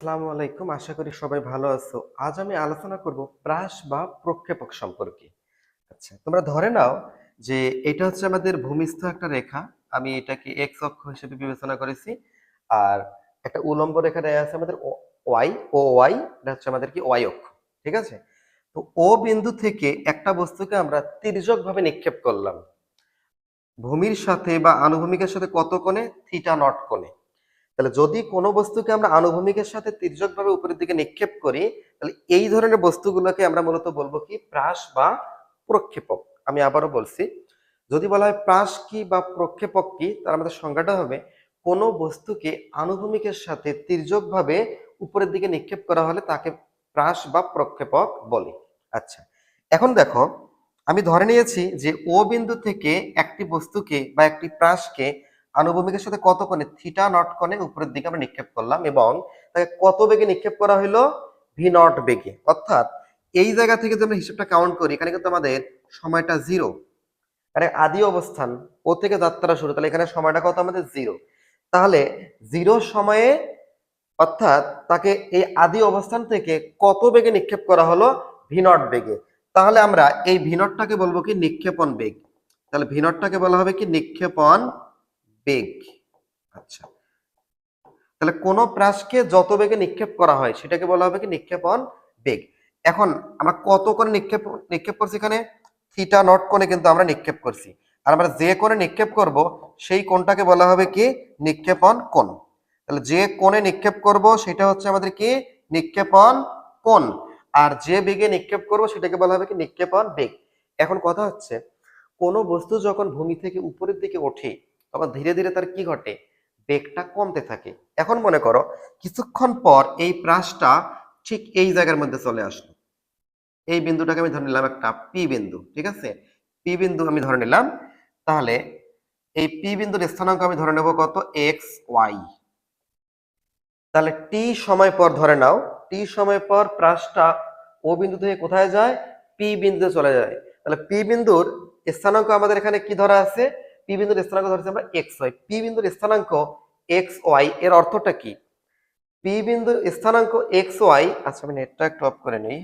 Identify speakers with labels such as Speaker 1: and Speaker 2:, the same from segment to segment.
Speaker 1: আসসালামু আলাইকুম। আশা করি সবাই ভালো আছো। আজ আমি আলোচনা করব প্রাস বা প্রক্ষেপক সম্পর্কে। আচ্ছা, তোমরা ধরে নাও যে এটা হচ্ছে আমাদের ভূমিস্থ একটা রেখা। আমি এটাকে এক্স অক্ষ হিসেবে বিবেচনা করেছি। আর একটা উল্লম্ব রেখা দেয়া আছে আমাদের ওয়াই, ও ওয়াই, এটা হচ্ছে আমাদের কি ওয়াই অক্ষ। ঠিক আছে? তো ও বিন্দু থেকে একটা বস্তুকে আমরা তির্যকভাবে নিক্ষেপ করলাম। ভূমির সাথে বা আনুভূমিকের সাথে কত কোণে? থিটা নট কোণে। তাহলে যদি কোনো বস্তুকে আমরা আনুভূমিকের সাথে তির্যকভাবে উপরের দিকে নিক্ষেপ করি, তাহলে এই ধরনের বস্তুগুলোকে আমরা মূলত বলবো কি প্রাস বা প্রক্ষেপক। আমি আবারও বলছি, যদি বলা হয় প্রাস কি বা প্রক্ষেপক কি, তার আমাদের সংজ্ঞাটা হবে কোনো বস্তুকে আনুভূমিকের সাথে তির্যকভাবে উপরের দিকে নিক্ষেপ করা হলে তাকে প্রাস বা প্রক্ষেপক বলে। আচ্ছা, এখন দেখো, আমি ধরে নিয়েছি যে ও বিন্দু থেকে একটি বস্তুকে বা একটি প্রাসকে আনুভূমিকের সাথে কত কোণে? থিটা নট কোণে উপরের দিকে আমরা নিক্ষেপ করলাম এবং তাকে কত বেগে নিক্ষেপ করা হলো? ভি নট বেগে। অর্থাৎ এই জায়গা থেকে যদি আমরা হিসাবটা কাউন্ট করি, এখানে কিন্তু আমাদের সময়টা জিরো, মানে আদি অবস্থান ও থেকে যাত্রা শুরু, তাহলে এখানে সময়টা কত আমাদের? জিরো। তাহলে জিরো সময়ে, অর্থাৎ তাকে এই আদি অবস্থান থেকে কত বেগে নিক্ষেপ করা হলো? ভি নট বেগে। তাহলে আমরা এই ভি নটটাকে বলবো কি নিক্ষেপণ বেগ। তাহলে ভি নটটাকে বলা হবে কি নিক্ষেপণ বেগ। আচ্ছা, তাহলে কোন প্রাসকে যত বেগে নিক্ষেপ করা হয় সেটাকে বলা হবে কি নিক্ষেপণ বেগ। এখন আমরা কত কোণে নিক্ষেপ নিক্ষেপ করছি? এখানে থিটা নট কোণে কিন্তু আমরা নিক্ষেপ করছি। আর আমরা যে কোণে নিক্ষেপ করব সেই কোণটাকে বলা হবে কি নিক্ষেপণ কোণ। তাহলে যে কোণে নিক্ষেপ করব সেটা হচ্ছে আমাদের কি নিক্ষেপণ কোণ। আর যে বেগে নিক্ষেপ করব সেটাকে বলা হবে কি নিক্ষেপণ বেগ। এখন কথা হচ্ছে, কোনো বস্তু যখন ভূমি থেকে উপরের দিকে ওঠে তখন ধীরে ধীরে তার কি ঘটে? বেগটা কমতে থাকে। এখন মনে করো কিছুক্ষণ পর এই প্রাসটা ঠিক এই জায়গার মধ্যে চলে আসলো। এই বিন্দুটাকে আমি ধরে নিলাম একটা পি বিন্দু, ঠিক আছে? পি বিন্দু আমি ধরে নিলাম। তাহলে এই পি বিন্দুর স্থানাঙ্ক আমি ধরে নেব কত? X Y. তাহলে টি সময় পর ধরে নাও, টি সময় পর প্রাসটা ও বিন্দু থেকে কোথায় যায়? পি বিন্দুতে চলে যায়। তাহলে পি বিন্দুর স্থানাঙ্ক আমাদের এখানে কি ধরা আছে? পি বিন্দুর স্থানাঙ্ক ধরেছি আমরা এক্স ওয়াই। পি বিন্দুর স্থানাঙ্ক এক্স ওয়াই এর অর্থটা কি? পি বিন্দুর স্থানাঙ্ক এক্স ওয়াই। আচ্ছা, আমি নেটটা একটু অফ করে নিই।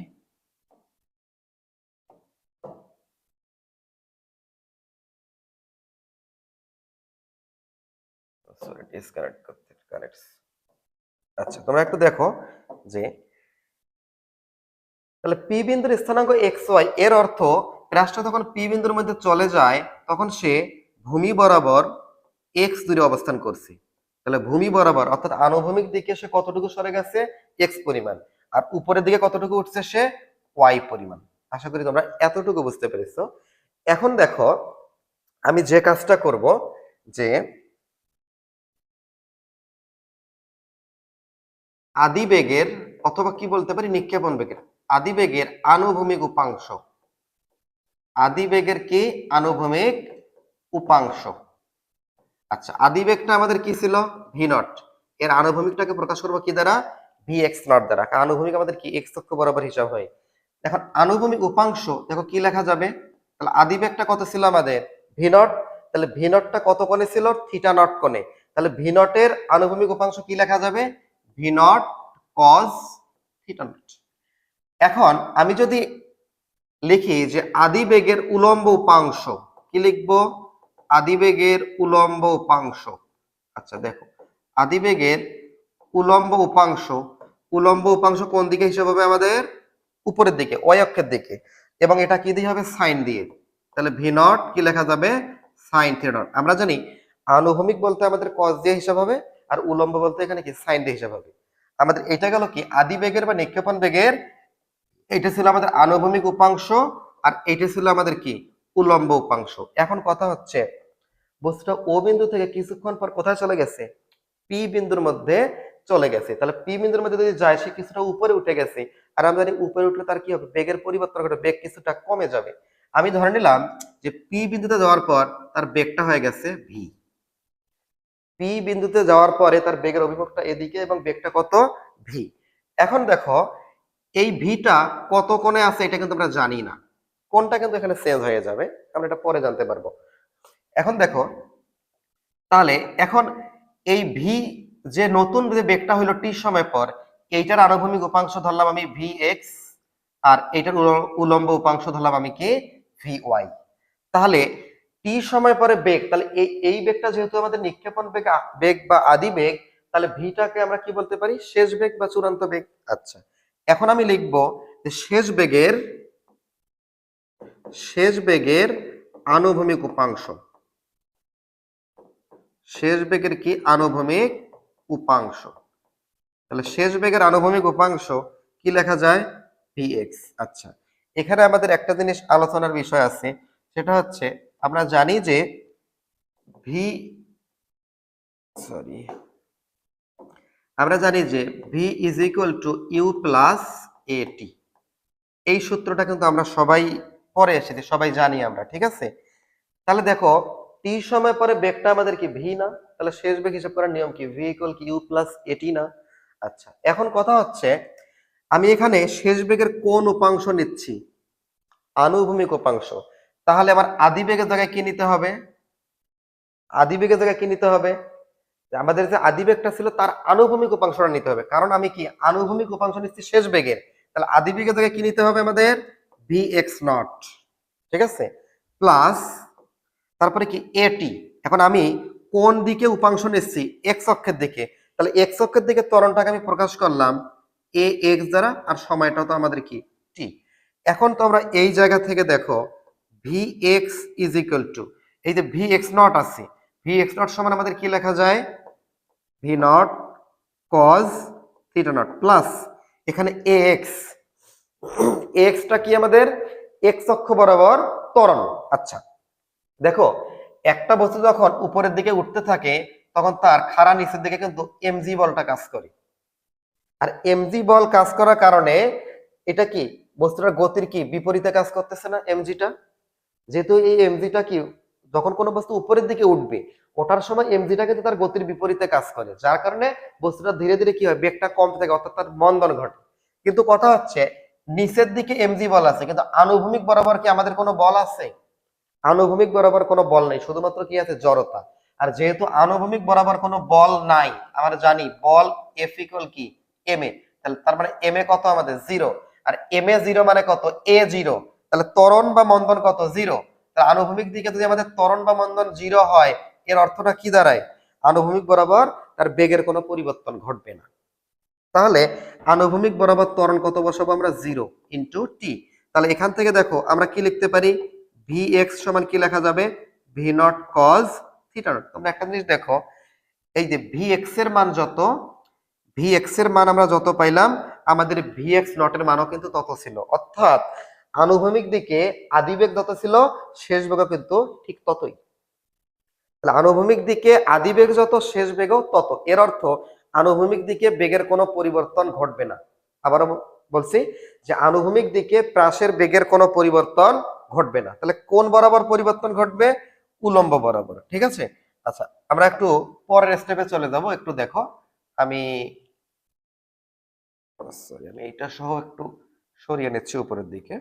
Speaker 1: সরি, ডিসকানেক্ট করতে কানেক্ট। আচ্ছা, তোমরা একটু দেখো যে তাহলে পি বিন্দুর স্থানাঙ্ক এক্স ওয়াই এর অর্থ প্রাসটা যখন পি বিন্দুর মধ্যে চলে যায় তখন সে ভূমি বরাবর এক্স দূরে অবস্থান করছে। তাহলে ভূমি বরাবর অর্থাৎ আনুভূমিক দিকে সে কতটুকু সরে গেছে? এক্স পরিমাণ। আর উপরের দিকে কতটুকু উঠছে সে? ওয়াই পরিমাণ। আশা করি তোমরা এতটুকু বুঝতে পেরেছো। এখন দেখো, আমি যে কাজটা করব যে আদিবেগের, অথবা কি বলতে পারি নিক্ষেপণ বেগের, আদিবেগের আনুভূমিক উপাংশ, আদিবেগের কি আনুভূমিক উপাংশ। আচ্ছা, আদিবেগটা আমাদের কি ছিল? V naught. এর আনুভূমিকটাকে প্রকাশ করবো কি দ্বারা? ভি এক্স নট দ্বারা। কারণ আনুভূমিক আমাদের কি এক্স অক্ষ বরাবর হিসাব হয়। এখন আনুভূমিক উপাংশ দেখো কি লেখা যাবে? তাহলে আদিবেগটা কত ছিল আমাদের? V naught. তাহলে ভি নটটা কত কোণে ছিল? থিটা নট কোণে। তাহলে ভি নটের আনুভূমিক উপাংশ কি লেখা যাবে? V naught cause theta not. এখন আমি যদি লিখি যে আদিবেগের উলম্ব উপাংশ, কি লিখবো? আদিবেগের উলম্ব উপাংশ। আচ্ছা দেখো, আদিবেগের উলম্ব উপাংশ, উলম্ব উপাংশ কোন দিকে হিসাব হবে আমাদের? উপরের দিকে, ওয়াই অক্ষের দিকে। এবং এটা কি দিয়ে হবে? সাইন দিয়ে। তাহলে ভি নট কি লেখা যাবে? Sign theta not. আমরা জানি আনুভূমিক বলতে আমাদের কস দিয়ে হিসাব হবে, আর উলম্ব বলতে এখানে কি সাইন দিয়ে হিসাব হবে। আমাদের এটা গেল কি আদিবেগের বা নিক্ষেপণ বেগের, এটা ছিল আমাদের আনুভূমিক উপাংশ, আর এটা ছিল আমাদের কি উলম্ব উপাংশ। এখন কথা হচ্ছে, বস্তুটা ও বিন্দু থেকে কিছুক্ষণ পর কোথায় চলে গেছে? পি বিন্দুর মধ্যে চলে গেছে। তাহলে পি বিন্দুর মধ্যে যদি যায় সে কিছুটা উপরে উঠে গেছে। আর আমরা জানি উপরে উঠলে তার কি হবে? বেগের পরিবর্তন ঘটে, বেগ কিছুটা কমে যাবে। আমি ধরে নিলাম যে পি বিন্দুতে যাওয়ার পর তার বেগটা হয়ে গেছে ভি। পি বিন্দুতে যাওয়ার পরে তার বেগের অভিমুখটা এদিকে এবং বেগটা কত? ভি। এখন দেখো, এই ভিটা কত কোণে আছে এটা কিন্তু আমরা জানি না। কোণটা কিন্তু এখানে চেঞ্জ হয়ে যাবে, আমরা এটা পরে জানতে পারবো। এখন দেখো, তাহলে এখন এই ভি যে নতুন যে বেগটা হইলো টি সময় পর, এইটার আনুভূমিক উপাংশ ধরলাম আমি ভি এক্স, আর এইটার উলম্ব উপাংশ ধরলাম আমি কি ভি ওয়াই। তাহলে টি সময় পরে বেগ, তাহলে এই বেগটা যেহেতু আমাদের নিক্ষেপণ বেগ বেগ বা আদি বেগ, তাহলে ভিটাকে আমরা কি বলতে পারি, শেষ বেগ বা চূড়ান্ত বেগ। আচ্ছা, এখন আমি লিখবো যে শেষ বেগের আনুভূমিক উপাংশ, শেষ বেগের কি আনুভূমিক উপাংশ। তাহলে শেষ বেগের আনুভূমিক উপাংশ কি লেখা যায়, vx। আচ্ছা, এখানে আমাদের একটা জিনিস আলোচনার বিষয় আছে, সেটা হচ্ছে আমরা জানি যে ভি সরি আমরা জানি যে V is equal to U plus A T. এই সূত্রটা কিন্তু আমরা সবাই পরে এসেছি, সবাই জানি আমরা, ঠিক আছে। তাহলে দেখো টি সময় পরে বেগটা আমাদের কি ভি না, তাহলে শেষ বেগ হিসাব করার নিয়ম কি, ভি ইকুয়াল কি ইউ প্লাস এটি না। আচ্ছা, এখন কথা হচ্ছে আমি এখানে শেষ বেগের কোন উপাংশ নিচ্ছি, আনুভূমিক উপাংশ। তাহলে আমার আদি বেগের জায়গায় কি নিতে হবে, আদি বেগের জায়গায় কি নিতে হবে, আমাদের যে আদি বেগটা ছিল তার আনুভূমিক উপাংশটা নিতে হবে, কারণ আমি কি আনুভূমিক উপাংশ নিচ্ছি শেষ বেগের। তাহলে আদি বেগের জায়গায় কি নিতে হবে আমাদের, ভি এক্স নট, ঠিক আছে, প্লাস তারপরে কি এটি। এখন আমি কোন দিকে উপাংশ নিচ্ছি, এক্স অক্ষের দিকে, তাহলে এক্স অক্ষের দিকে ত্বরণটাকে আমি প্রকাশ করলাম এ এক্স দ্বারা, আর সময়টা তো আমাদের কি টি। এখন তো আমরা এই জায়গা থেকে দেখো V x is equal two, এই যে ভি এক্স নট আছে, ভি এক্স নট সমান আমাদের কি লেখা যায়, V naught cause theta nought plus এখানে এ এক্স, এক্সটা কি আমাদের এক্স অক্ষ বরাবর ত্বরণ। আচ্ছা দেখো, একটা বস্তু যখন উপরের দিকে উঠতে থাকে তখন তার খাড়া নিচের দিকে কিন্তু এমজি বলটা কাজ করে, আর এমজি বল কাজ করার কারণে এটা কি বস্তুটার গতির কি বিপরীতে কাজ করতেছে না এমজিটা। যেহেতু এই এমজিটা কি যখন কোনো বস্তু উপরের দিকে উঠবে, ওঠার সময় এমজিটা কিন্তু তার গতির বিপরীতে কাজ করে, যার কারণে বস্তুটা ধীরে ধীরে কি হয়, বেগটা কমতে থাকে, অর্থাৎ তার মন্দন ঘটে। কিন্তু কথা হচ্ছে নিচের দিকে এমজি বল আছে, কিন্তু আনুভূমিক বরাবর কি আমাদের কোনো বল আছে, আনুভূমিক বরাবর কোনো বল নেই, শুধুমাত্র কি আছে, জড়তা। আর যেহেতু আনুভূমিক বরাবর কোনো বল নাই, আমরা জানি বল এফ ইকুয়াল কি এম এ, তাহলে তার মানে এম এ কত আমাদের zero, R M A zero মানে কত এ জিরো, তাহলে ত্বরণ বা মন্দন কত জিরো। তাহলে আনুভূমিক দিকে যদি আমাদের ত্বরণ বা মন্দন জিরো হয়, এর অর্থটা কি দাঁড়ায়, আনুভূমিক বরাবর তার বেগের কোনো পরিবর্তন ঘটবে না। তাহলে আনুভূমিক বরাবর ত্বরণ কত বসাবো আমরা, জিরো ইন্টু টি। তাহলে এখান থেকে দেখো আমরা কি লিখতে পারি, ভি এক্স সমান কি লেখা যাবে, V naught cause theta not. তোমরা একটা জিনিস দেখো, এই যে ভি এক্স এর মান যত, ভি এক্স এর মান আমরা যত পাইলাম, আমাদের ভি এক্স নটের মানও কিন্তু তত ছিল, অর্থাৎ আনুভূমিক দিকে আদিবেগ যত ছিল শেষ বেগও কিন্তু ঠিক ততই। তাহলে আনুভূমিক দিকে আদিবেগ যত শেষ বেগও তত, এর অর্থ আনুভূমিক দিকে বেগের কোনো পরিবর্তন ঘটবে না। আবারও বলছি যে আনুভূমিক দিকে প্রাসের বেগের কোনো পরিবর্তন ঘটবে না। তাহলে কোন বরাবর পরিবর্তন ঘটবে, উলম্ব বরাবর, ঠিক আছে। আচ্ছা, আমরা একটু পরের স্টেপে চলে যাব, একটু দেখো আমি সরি আমি এটা সহ একটু সরিয়ে নিচ্ছি উপরের দিকে।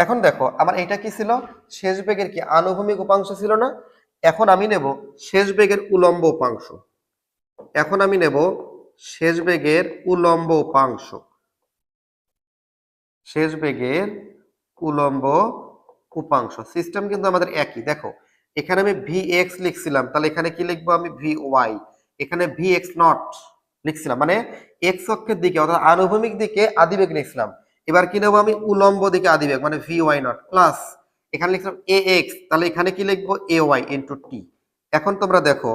Speaker 1: এখন দেখো আমার এটা কি ছিল, শেষ বেগের কি আনুভূমিক উপাংশ ছিল না, এখন আমি নেব শেষ বেগের উলম্ব উপাংশ, এখন আমি নেব শেষ বেগের উলম্ব উপাংশ, শেষ বেগের উলম্ব উপাংশ। সিস্টেম কিন্তু আমাদের একই, দেখো এখানে আমি ভি এক্স লিখছিলাম, তাহলে এখানে কি লিখবো আমি, ভি ওয়াই, এখানে ভি এক্স নট লিখছিলাম, মানে এক্স অক্ষের দিকে অর্থাৎ আনুভূমিক দিকে আদিবেগ লিখছিলাম। এবার কি নেবো আমি, উলম্ব দিকে আদিবেগ মানে ভি ওয়াই নট প্লাস এখানে লিখলাম এ এক্স, তাহলে এখানে কি লিখবো, এ ওয়াই ইন্টু টি। এখন তোমরা দেখো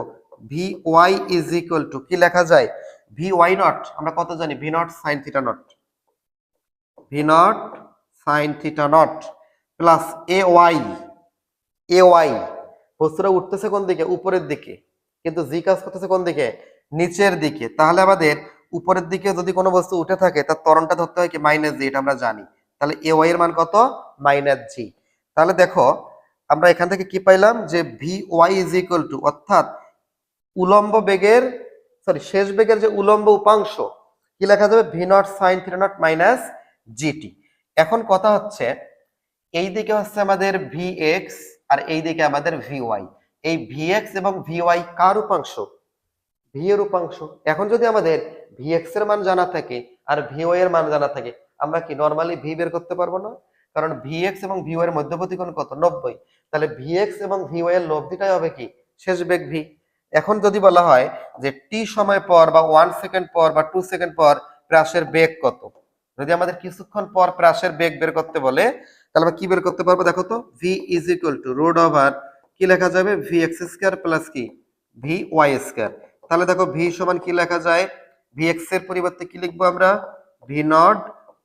Speaker 1: V Y is equal to কি লেখা যায়, ভি ওয়াই নট আমরা কত জানি, V nought sine theta nought, V nought sine theta nought plus A Y, A Y বস্তুটা উঠতেছে কোন দিকে, উপরের দিকে, কিন্তু জি কাজ করতেছে কোন দিকে, নিচের দিকে। তাহলে আমাদের উপরের দিকে যদি কোনো বস্তু উঠে থাকে তার ত্বরণটা ধরতে হয় কি মাইনাস জি, এটা আমরা জানি। তাহলে এ ওয়াই এর মান কত, মাইনাস জি। তাহলে দেখো আমরা এখান থেকে কি পাইলাম, যে V Y is equal to, অর্থাৎ উলম্ব বেগের সরি শেষ বেগের যে উলম্ব উপাংশ কি লেখা যাবে, V nought sine theta not minus GT. এখন কথা হচ্ছে এই দিকে হচ্ছে আমাদের ভি এক্স আর এই দিকে আমাদের ভি ওয়াই, এই ভি এক্স এবং ভি ওয়াই কার উপাংশ, ভি এর উপাংশ। এখন যদি আমাদের ভি এক্স এর মান জানা থাকে আর ভি ওয়াই এর মান জানা থাকে, আমরা কি নরমালি ভি বের করতে পারবো না? কারণ ভি এক্স এবং ভি ওয়াই এর মধ্যবর্তী কোণ কত? 90। তাহলে ভি এক্স এবং ভি ওয়াই এর লব্ধিটাই হবে কি? শেষ বেগ ভি। এখন যদি বলা হয় যে টি সময় পর বা 1 সেকেন্ড পর বা 2 সেকেন্ড পর প্রাসের বেগ কত, যদি আমাদের কিছুক্ষণ পর প্রাসের বেগ বের করতে বলে, তাহলে আমরা কি বের করতে পারবো? দেখো তো, V is equal to root over কি লেখা যাবে? ভি এক্স স্কয়ার প্লাস কি ভি ওয়াই স্কয়ার। তাহলে দেখো ভি সমান কি লেখা যায়? ভি এক্স এর পরিবর্তে কি লিখবো আমরা? V naught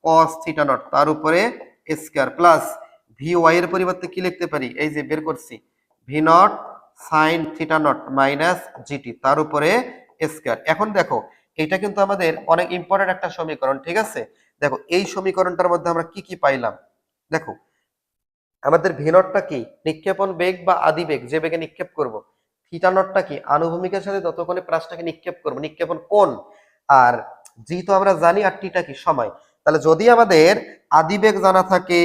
Speaker 1: cos theta not তার উপরে স্কয়ার প্লাস ভি ওয়াই এর পরিবর্তে কি লিখতে পারি? এই যে বের করছি, V nought sine theta not minus GT তার উপরে স্কয়ার। এখন দেখো এটা কিন্তু আমাদের অনেক ইম্পর্টেন্ট একটা সমীকরণ, ঠিক আছে? দেখো এই সমীকরণটার মধ্যে আমরা কি কি পাইলাম? দেখো আমাদের ভি নটটা কি? নিক্ষেপণ বেগ বা আদি বেগ, যে বেগে নিক্ষেপ করব। থিটা নটটা কি? আনুভূমিকের সাথে ততক্ষণে প্রাসটাকে নিক্ষেপ করব, নিক্ষেপণ কোণ। আর জি তো আমরা জানি, আর টিটা কি? সময়। তাহলে যদি আমাদের আদি বেগ জানা থাকে,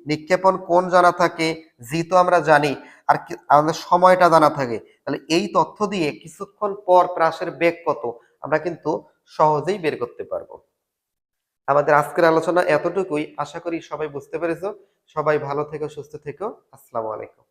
Speaker 1: নিক্ষেপণ কোণ জানা থাকে, জি তো আমরা জানি, আর আমাদের সময়টা জানা থাকে, তাহলে এই তথ্য দিয়ে কিছুক্ষণ পর প্রাসের বেগ কত আমরা কিন্তু সহজেই বের করতে পারবো। আমাদের আজকের আলোচনা এতটুকুই। আশা করি সবাই বুঝতে পেরেছো। সবাই ভালো থেকো, সুস্থ থেকো। আসসালামু আলাইকুম।